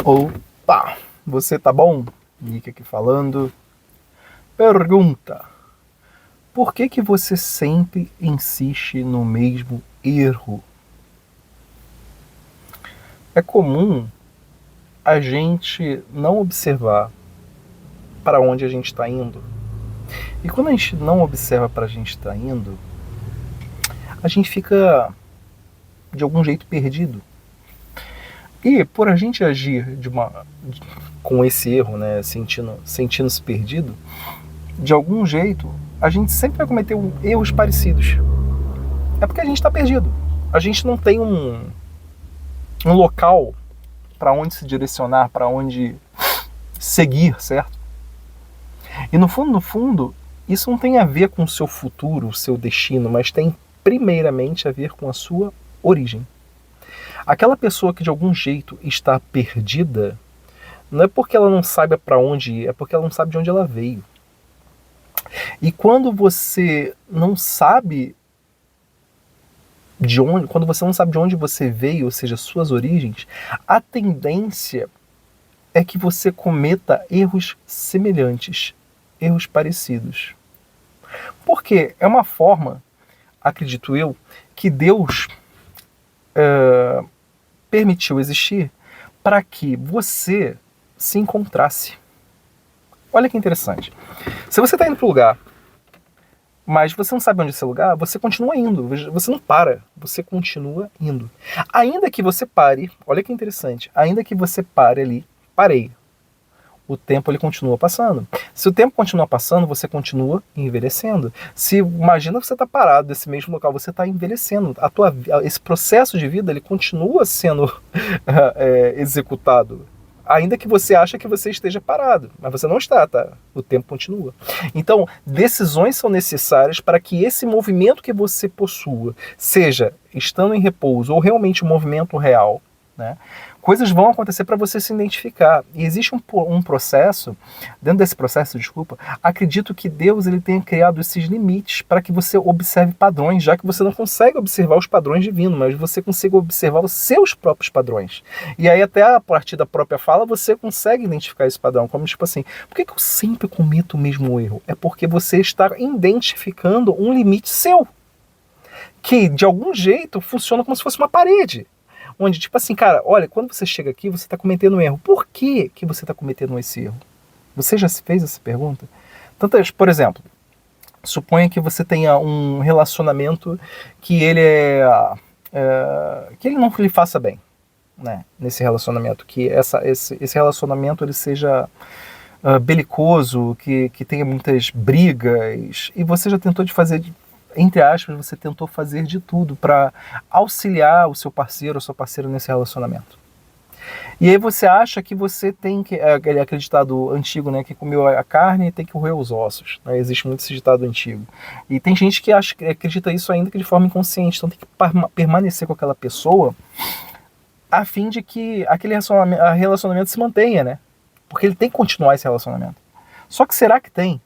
Opa, você tá bom? Nick aqui falando. Pergunta: por que você sempre insiste no mesmo erro? É comum a gente não observar para onde a gente está indo. E quando a gente não observa para a gente está indo, a gente fica de algum jeito perdido. E por a gente agir com esse erro, né, sentindo-se perdido, de algum jeito, a gente sempre vai cometer erros parecidos. É porque a gente está perdido. A gente não tem um local para onde se direcionar, para onde seguir, certo? E no fundo, isso não tem a ver com o seu futuro, o seu destino, mas tem primeiramente a ver com a sua origem. Aquela pessoa que de algum jeito está perdida, não é porque ela não sabe para onde ir, é porque ela não sabe de onde ela veio. E quando você não sabe quando você não sabe de onde você veio, ou seja, suas origens, a tendência é que você cometa erros semelhantes, erros parecidos. Porque é uma forma, acredito eu, que Deus permitiu existir para que você se encontrasse. Olha que interessante. Se você está indo para o lugar, mas você não sabe onde é esse lugar, você continua indo, você não para, você continua indo. Ainda que você pare, olha que interessante, ainda que você pare ali, parei, o tempo ele continua passando. Se o tempo continua passando, você continua envelhecendo. Se imagina que você está parado nesse mesmo local, você está envelhecendo. Esse processo de vida ele continua sendo executado. Ainda que você ache que você esteja parado, mas você não está, tá? O tempo continua. Então, decisões são necessárias para que esse movimento que você possua, seja estando em repouso ou realmente um movimento real, né? Coisas vão acontecer para você se identificar. E existe um processo, dentro desse processo, desculpa, acredito que Deus ele tenha criado esses limites para que você observe padrões, já que você não consegue observar os padrões divinos, mas você consiga observar os seus próprios padrões. E aí até a partir da própria fala você consegue identificar esse padrão, como tipo assim, por que eu sempre cometo o mesmo erro? É porque você está identificando um limite seu, que de algum jeito funciona como se fosse uma parede. Onde, tipo assim, cara, olha, quando você chega aqui, você está cometendo um erro. Por que você está cometendo esse erro? Você já se fez essa pergunta? Por exemplo, suponha que você tenha um relacionamento que ele que ele não lhe faça bem, né? Nesse relacionamento, que esse relacionamento ele seja belicoso, que tenha muitas brigas, e você já tentou entre aspas, você tentou fazer de tudo para auxiliar o seu parceiro ou sua parceira nesse relacionamento. E aí você acha que você tem que, aquele ditado antigo, né, que comeu a carne e tem que roer os ossos. Né? Existe muito esse ditado antigo. E tem gente que acredita isso ainda que de forma inconsciente, então tem que permanecer com aquela pessoa a fim de que aquele relacionamento se mantenha, né? Porque ele tem que continuar esse relacionamento. Só que será que tem?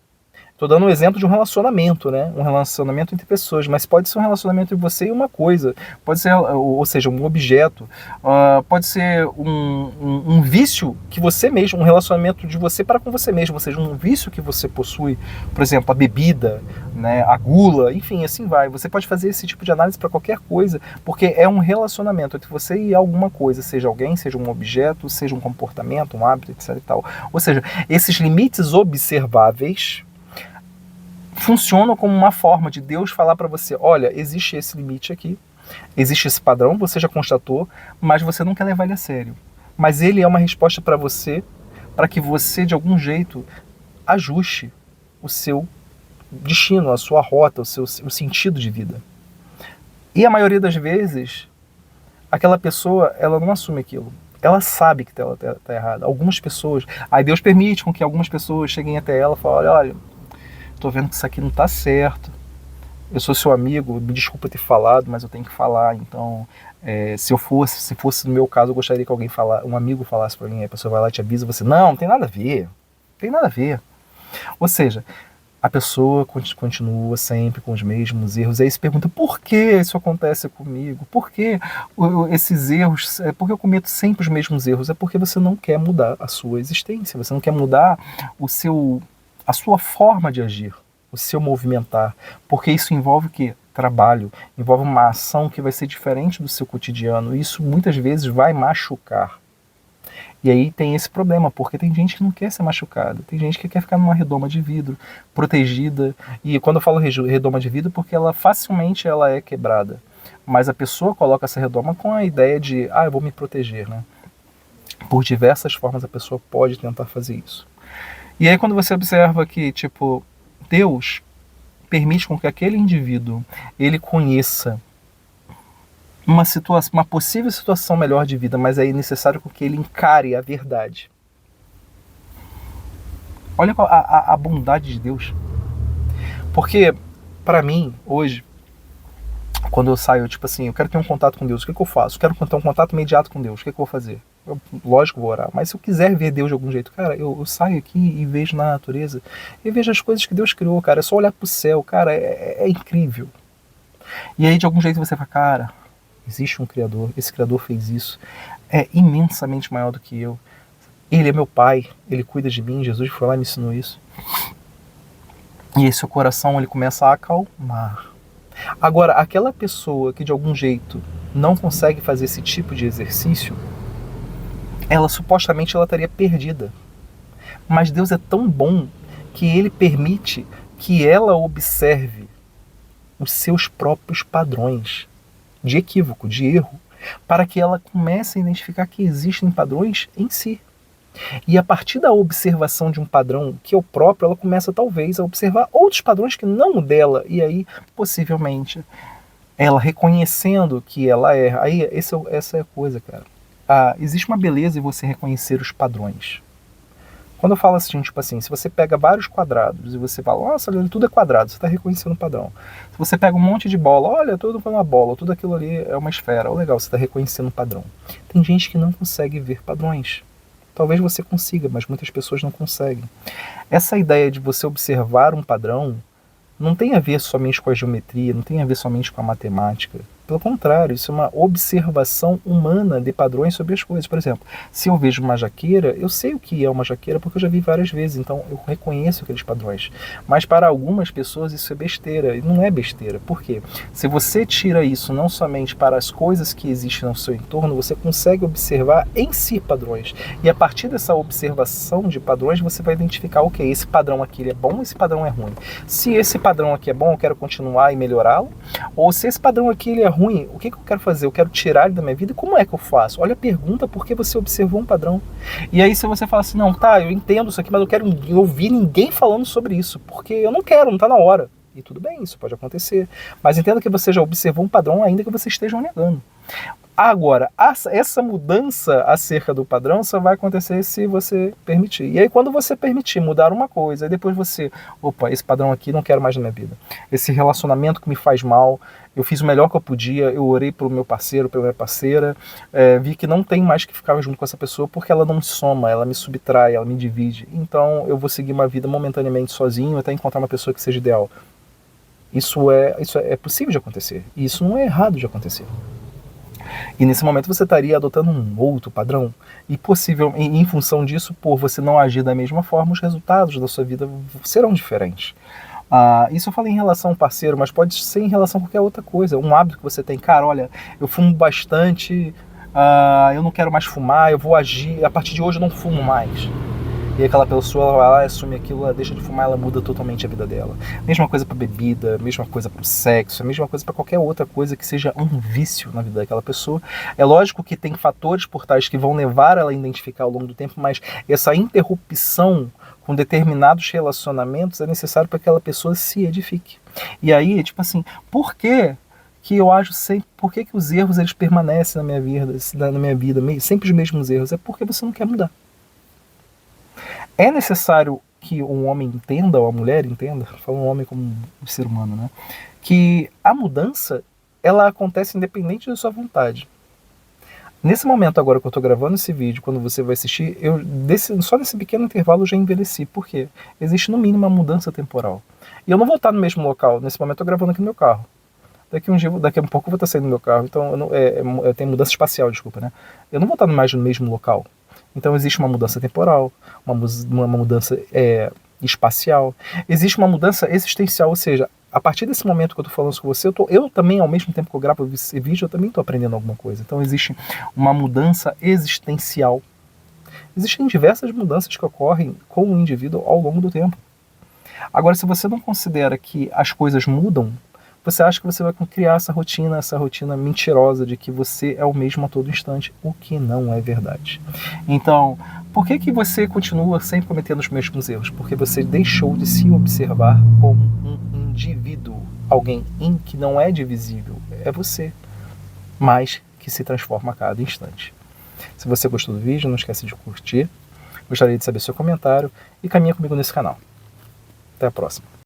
Estou dando um exemplo de um relacionamento, né? Um relacionamento entre pessoas, mas pode ser um relacionamento entre você e uma coisa, pode ser, ou seja, um objeto, pode ser um vício que você mesmo, um relacionamento de você para com você mesmo, ou seja, um vício que você possui, por exemplo, a bebida, né? A gula, enfim, assim vai. Você pode fazer esse tipo de análise para qualquer coisa, porque é um relacionamento entre você e alguma coisa, seja alguém, seja um objeto, seja um comportamento, um hábito, etc. e tal. Ou seja, esses limites observáveis funcionam como uma forma de Deus falar para você, olha, existe esse limite aqui, existe esse padrão, você já constatou, mas você não quer levar ele a sério. Mas ele é uma resposta para você, para que você, de algum jeito, ajuste o seu destino, a sua rota, o sentido de vida. E a maioria das vezes, aquela pessoa, ela não assume aquilo. Ela sabe que ela está errada. Algumas pessoas, aí Deus permite com que algumas pessoas cheguem até ela e falem, olha, tô vendo que isso aqui não tá certo, eu sou seu amigo, me desculpa ter falado, mas eu tenho que falar, então se fosse no meu caso, eu gostaria que um amigo falasse para mim, a pessoa vai lá e te avisa, você, não tem nada a ver, não tem nada a ver. Ou seja, A pessoa continua sempre com os mesmos erros. Aí se pergunta, por que isso acontece comigo? Por que esses erros? Por que eu cometo sempre os mesmos erros? É porque você não quer mudar a sua existência. Você não quer mudar a sua forma de agir, o seu movimentar. Porque isso envolve o quê? Trabalho. Envolve uma ação que vai ser diferente do seu cotidiano. E isso muitas vezes vai machucar. E aí tem esse problema, porque tem gente que não quer ser machucada, tem gente que quer ficar numa redoma de vidro, protegida. E quando eu falo redoma de vidro, porque ela facilmente ela é quebrada. Mas a pessoa coloca essa redoma com a ideia de, eu vou me proteger, né? Por diversas formas a pessoa pode tentar fazer isso. E aí quando você observa que, tipo, Deus permite com que aquele indivíduo, ele conheça uma possível situação melhor de vida, mas é necessário que ele encare a verdade. Olha a bondade de Deus. Porque, para mim, hoje, quando eu saio, tipo assim, eu quero ter um contato com Deus, o que eu faço? Eu quero ter um contato imediato com Deus, o que eu vou fazer? Lógico, vou orar, mas se eu quiser ver Deus de algum jeito, cara, eu saio aqui e vejo na natureza, e vejo as coisas que Deus criou, cara, é só olhar pro céu, cara, é incrível. E aí, de algum jeito, você fala, cara, existe um Criador, esse Criador fez isso, é imensamente maior do que eu. Ele é meu pai, ele cuida de mim, Jesus foi lá e me ensinou isso. E esse seu coração, ele começa a acalmar. Agora, aquela pessoa que de algum jeito não consegue fazer esse tipo de exercício, ela supostamente ela estaria perdida. Mas Deus é tão bom que ele permite que ela observe os seus próprios padrões de equívoco, de erro, para que ela comece a identificar que existem padrões em si. E a partir da observação de um padrão que é o próprio, ela começa talvez a observar outros padrões que não o dela, e aí, possivelmente, ela reconhecendo que ela erra. Aí, essa é a coisa, cara. Existe uma beleza em você reconhecer os padrões. Quando eu falo assim, tipo assim, se você pega vários quadrados e você fala, nossa, tudo é quadrado, você está reconhecendo o padrão. Se você pega um monte de bola, olha, tudo é uma bola, tudo aquilo ali é uma esfera, legal, você está reconhecendo o padrão. Tem gente que não consegue ver padrões. Talvez você consiga, mas muitas pessoas não conseguem. Essa ideia de você observar um padrão não tem a ver somente com a geometria, não tem a ver somente com a matemática. Pelo contrário, isso é uma observação humana de padrões sobre as coisas. Por exemplo, se eu vejo uma jaqueira, eu sei o que é uma jaqueira porque eu já vi várias vezes, então eu reconheço aqueles padrões. Mas para algumas pessoas isso é besteira, e não é besteira. Por quê? Se você tira isso não somente para as coisas que existem no seu entorno, você consegue observar em si padrões. E a partir dessa observação de padrões, você vai identificar, ok, esse padrão aqui ele é bom, esse padrão é ruim. Se esse padrão aqui é bom, eu quero continuar e melhorá-lo. Ou se esse padrão aqui ele é ruim, o que eu quero fazer? Eu quero tirar ele da minha vida? E como é que eu faço? Olha a pergunta, por que você observou um padrão? E aí se você fala assim, não, tá, eu entendo isso aqui, mas eu quero ouvir ninguém falando sobre isso, porque eu não quero, não tá na hora. E tudo bem, isso pode acontecer. Mas entenda que você já observou um padrão, ainda que você esteja negando. Agora, essa mudança acerca do padrão só vai acontecer se você permitir. E aí quando você permitir mudar uma coisa, aí depois você, opa, esse padrão aqui não quero mais na minha vida. Esse relacionamento que me faz mal, eu fiz o melhor que eu podia, eu orei pelo meu parceiro, pela minha parceira, vi que não tem mais que ficar junto com essa pessoa porque ela não me soma, ela me subtrai, ela me divide. Então eu vou seguir uma vida momentaneamente sozinho até encontrar uma pessoa que seja ideal. Isso é possível de acontecer. E isso não é errado de acontecer. E nesse momento você estaria adotando um outro padrão. E possível, em função disso, por você não agir da mesma forma, os resultados da sua vida serão diferentes. Isso eu falei em relação ao parceiro, mas pode ser em relação a qualquer outra coisa. Um hábito que você tem, cara, olha, eu fumo bastante, eu não quero mais fumar, eu vou agir, a partir de hoje eu não fumo mais. E aquela pessoa ela vai lá, assume aquilo, ela deixa de fumar, ela muda totalmente a vida dela. Mesma coisa para bebida, mesma coisa para o sexo, a mesma coisa para qualquer outra coisa que seja um vício na vida daquela pessoa. É lógico que tem fatores por trás que vão levar ela a identificar ao longo do tempo, mas essa interrupção com determinados relacionamentos é necessário para que aquela pessoa se edifique. E aí, tipo assim, por que eu acho sempre, por que os erros eles permanecem na minha vida, sempre os mesmos erros? É porque você não quer mudar. É necessário que um homem entenda, ou a mulher entenda, falo um homem como um ser humano, né? Que a mudança, ela acontece independente da sua vontade. Nesse momento agora que eu estou gravando esse vídeo, quando você vai assistir, só nesse pequeno intervalo eu já envelheci. Por quê? Existe no mínimo uma mudança temporal. E eu não vou estar no mesmo local. Nesse momento eu estou gravando aqui no meu carro. Daqui a um pouco eu vou estar saindo do meu carro. Então eu tenho mudança espacial, desculpa, né? Eu não vou estar mais no mesmo local. Então existe uma mudança temporal, uma mudança espacial. Existe uma mudança existencial, ou seja, a partir desse momento que eu estou falando com você, eu também, ao mesmo tempo que eu gravo esse vídeo, eu também estou aprendendo alguma coisa. Então existe uma mudança existencial. Existem diversas mudanças que ocorrem com o indivíduo ao longo do tempo. Agora, se você não considera que as coisas mudam, você acha que você vai criar essa rotina mentirosa de que você é o mesmo a todo instante, o que não é verdade. Então, por que você continua sempre cometendo os mesmos erros? Porque você deixou de se observar como um indivíduo, alguém que não é divisível, é você, mas que se transforma a cada instante. Se você gostou do vídeo, não esquece de curtir, gostaria de saber seu comentário e caminha comigo nesse canal. Até a próxima.